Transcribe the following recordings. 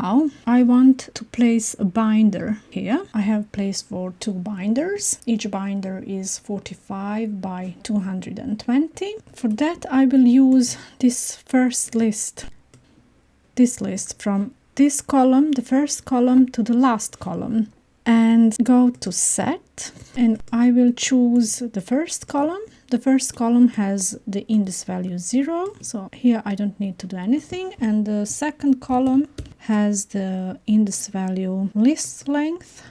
now I want to place a binder here. I have place for 2 binders. Each binder is 45 by 220. For that I will use this first list. This list from this column, the first column, to the last column, and go to set, and I will choose the first column. The first column has the index value 0, so here I don't need to do anything, and the second column has the index value list length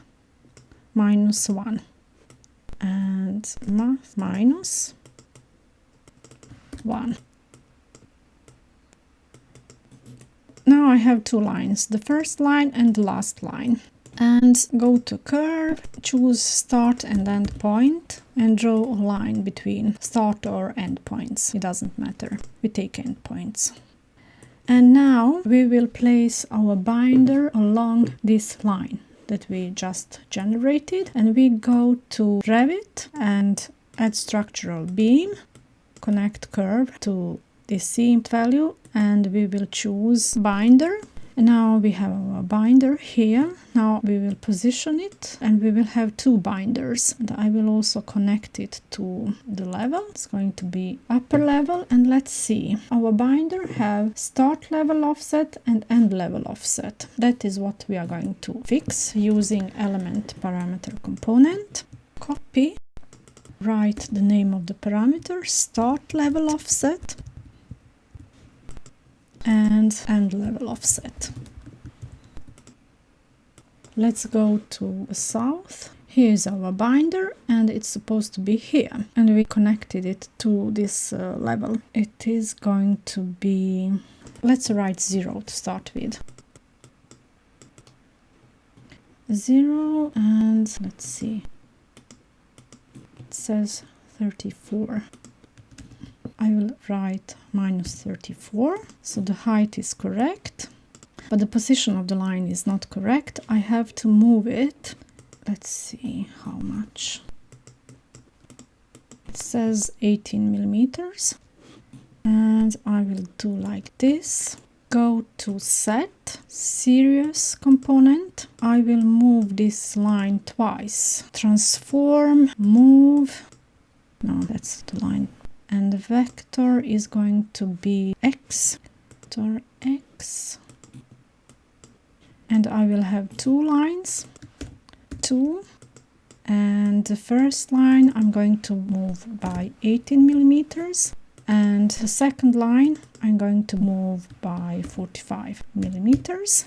-1 and minus 1. Now I have 2 lines, the first line and the last line. And go to curve, choose start and end point, and draw a line between start or end points. It doesn't matter, we take end points. And now we will place our binder along this line that we just generated, and we go to Revit and add structural beam, connect curve to the seam value, and we will choose binder. And now we have our binder here. Now we will position it, and we will have 2 binders. And I will also connect it to the level. It's going to be upper level, and let's see. Our binder have start level offset and end level offset. That is what we are going to fix using element parameter component. Copy, write the name of the parameter, start level offset, and end level offset. Let's go to the south. Here is our binder, and it's supposed to be here, and we connected it to this level. It is going to be, let's write 0 to start with. 0, and let's see, it says 34. I will write -34, so the height is correct, but the position of the line is not correct. I have to move it. Let's see how much. It says 18 millimeters, and I will do like this. Go to set, series component. I will move this line twice. Transform, move. No, that's the line. And the vector is going to be x, vector x, and I will have 2 lines, 2, and the first line I'm going to move by 18 millimeters, and the second line I'm going to move by 45 millimeters.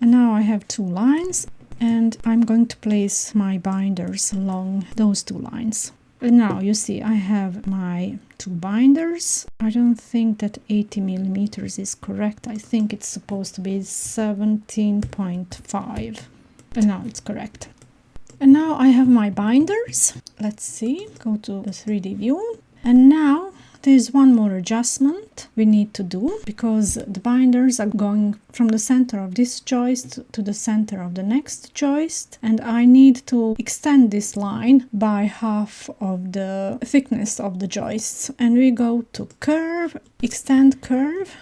And now I have 2 lines, and I'm going to place my binders along those 2 lines. And now you see I have my 2 binders. I don't think that 80 millimeters is correct. I think it's supposed to be 17.5. And now it's correct. And now I have my binders. Let's see, go to the 3D view. And now there's one more adjustment we need to do, because the binders are going from the center of this joist to the center of the next joist, and I need to extend this line by half of the thickness of the joists. And we go to curve, extend curve,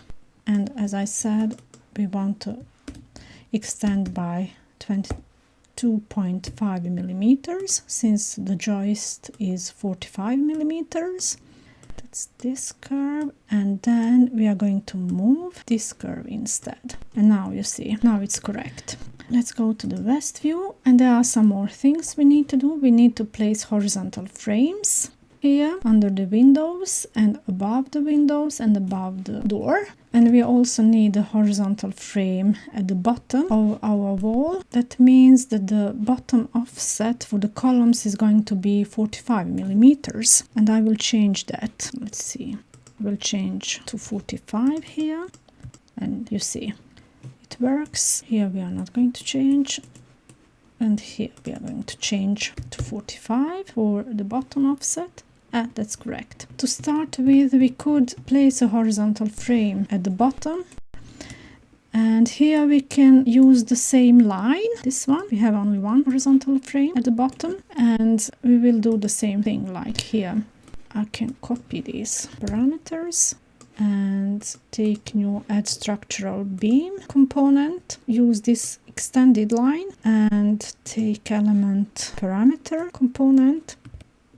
and as I said, we want to extend by 22.5 millimeters, since the joist is 45 millimeters. This curve, and then we are going to move this curve instead. And now you see, now it's correct. Let's go to the west view, and there are some more things we need to do. We need to place horizontal frames here under the windows and above the windows and above the door. And we also need a horizontal frame at the bottom of our wall. That means that the bottom offset for the columns is going to be 45 millimeters. And I will change that. Let's see. We'll change to 45 here. And you see, it works. Here we are not going to change. And here we are going to change to 45 for the bottom offset. That's correct. To start with, we could place a horizontal frame at the bottom, and here we can use the same line, this one. We have only one horizontal frame at the bottom, and we will do the same thing like here. I can copy these parameters, and take new add structural beam component. Use this extended line and take element parameter component.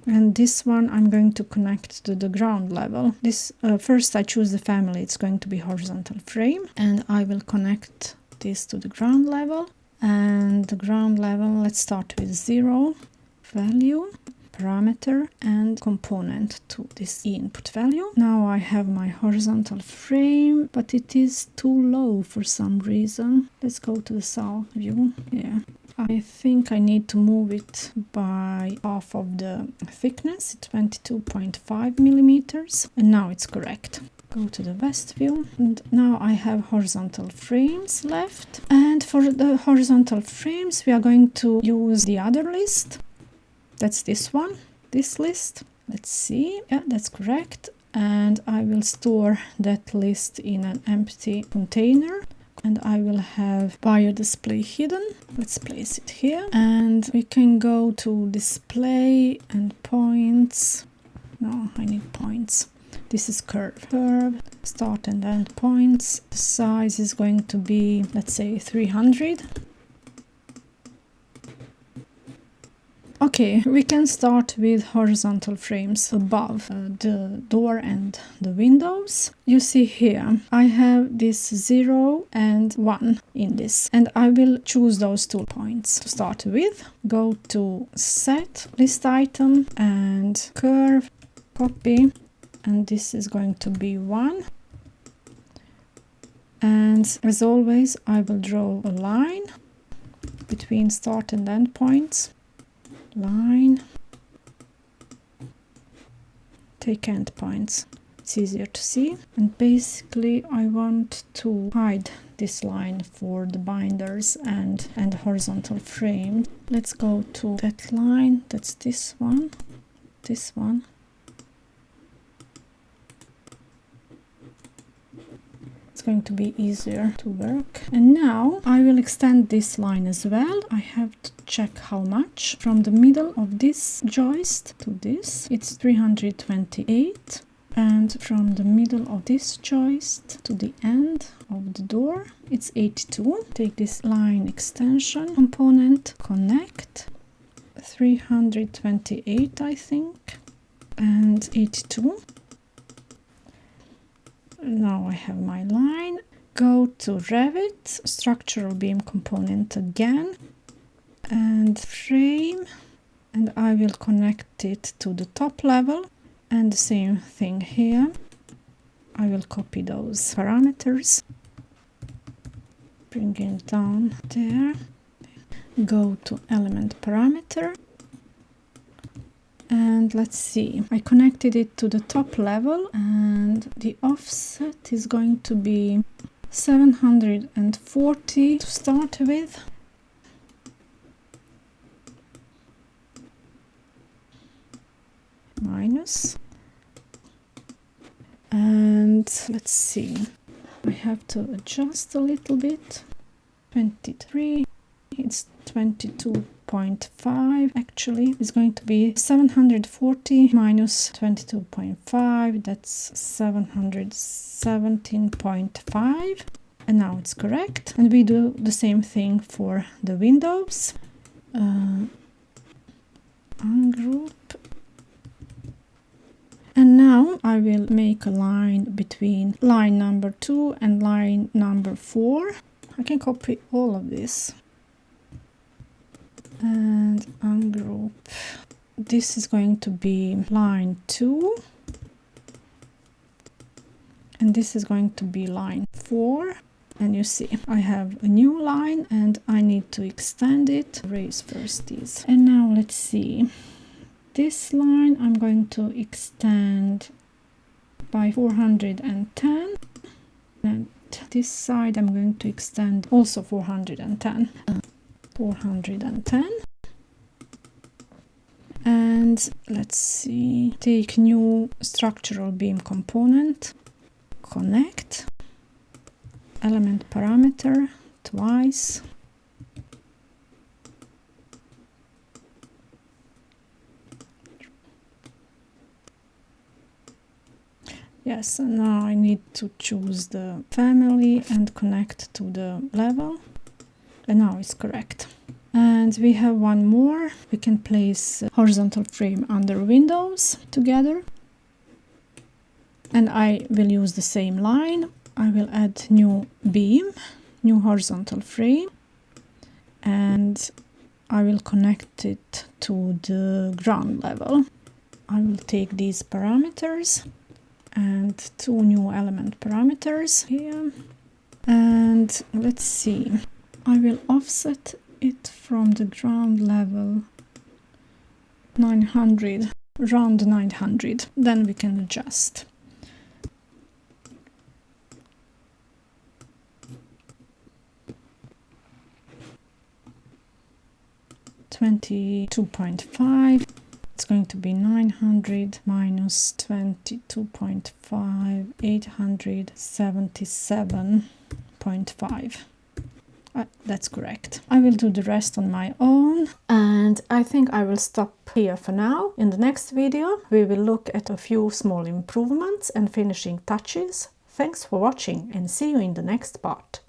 And this one I'm going to connect to the ground level. This first I choose the family, it's going to be horizontal frame, and I will connect this to the ground level. And the ground level, let's start with 0 value, parameter and component to this input value. Now I have my horizontal frame, but it is too low for some reason. Let's go to the south view. Yeah, I think I need to move it by half of the thickness, 22.5 millimeters, and now it's correct. Go to the west view, and now I have horizontal frames left. And for the horizontal frames, we are going to use the other list. That's this one, this list. Let's see. Yeah, that's correct. And I will store that list in an empty container. And I will have buyer display hidden. Let's place it here. And we can go to display and points. No, I need points. This is curve. Curve, start and end points. The size is going to be, let's say, 300. Okay, we can start with horizontal frames above the door and the windows. You see here, I have this 0 and 1 in this, and I will choose those 2 points to start with. Go to set, list item, and curve, copy, and this is going to be 1. And as always, I will draw a line between start and end points. Line, take endpoints, it's easier to see. And basically I want to hide this line for the binders and horizontal frame. Let's go to that line, that's this one, this one. It's going to be easier to work. And now I will extend this line as well. I have to check how much. From the middle of this joist to this, it's 328. And from the middle of this joist to the end of the door, it's 82. Take this line extension component, connect, 328 I think, and 82. Now I have my line. Go to Revit, structural beam component again, and frame, and I will connect it to the top level. And the same thing here. I will copy those parameters, bring it down there, go to element parameter, and let's see, I connected it to the top level, and the offset is going to be 740 to start with. Minus. And let's see, I have to adjust a little bit. 23, it's 22.5 actually. It's going to be 740 minus 22.5, that's 717.5. And now it's correct. And we do the same thing for the windows. Ungroup. And now I will make a line between line number 2 and line number 4. I can copy all of this and ungroup. This is going to be line 2, and this is going to be line 4. And you see, I have a new line and I need to extend it. Erase first these. And now let's see. This line I'm going to extend by 410, and this side I'm going to extend also 410. 410. And let's see, take new structural beam component, connect, element parameter twice. Yes, and now I need to choose the family and connect to the level. And now it's correct. And we have one more. We can place horizontal frame under windows together. And I will use the same line. I will add new beam, new horizontal frame. And I will connect it to the ground level. I will take these parameters and 2 new element parameters here. And let's see, I will offset it from the ground level 900, around 900. Then we can adjust. $22.5. It's going to be 900 minus 22.5, 877.5. That's correct. I will do the rest on my own, and I think I will stop here for now. In the next video, we will look at a few small improvements and finishing touches. Thanks for watching, and see you in the next part.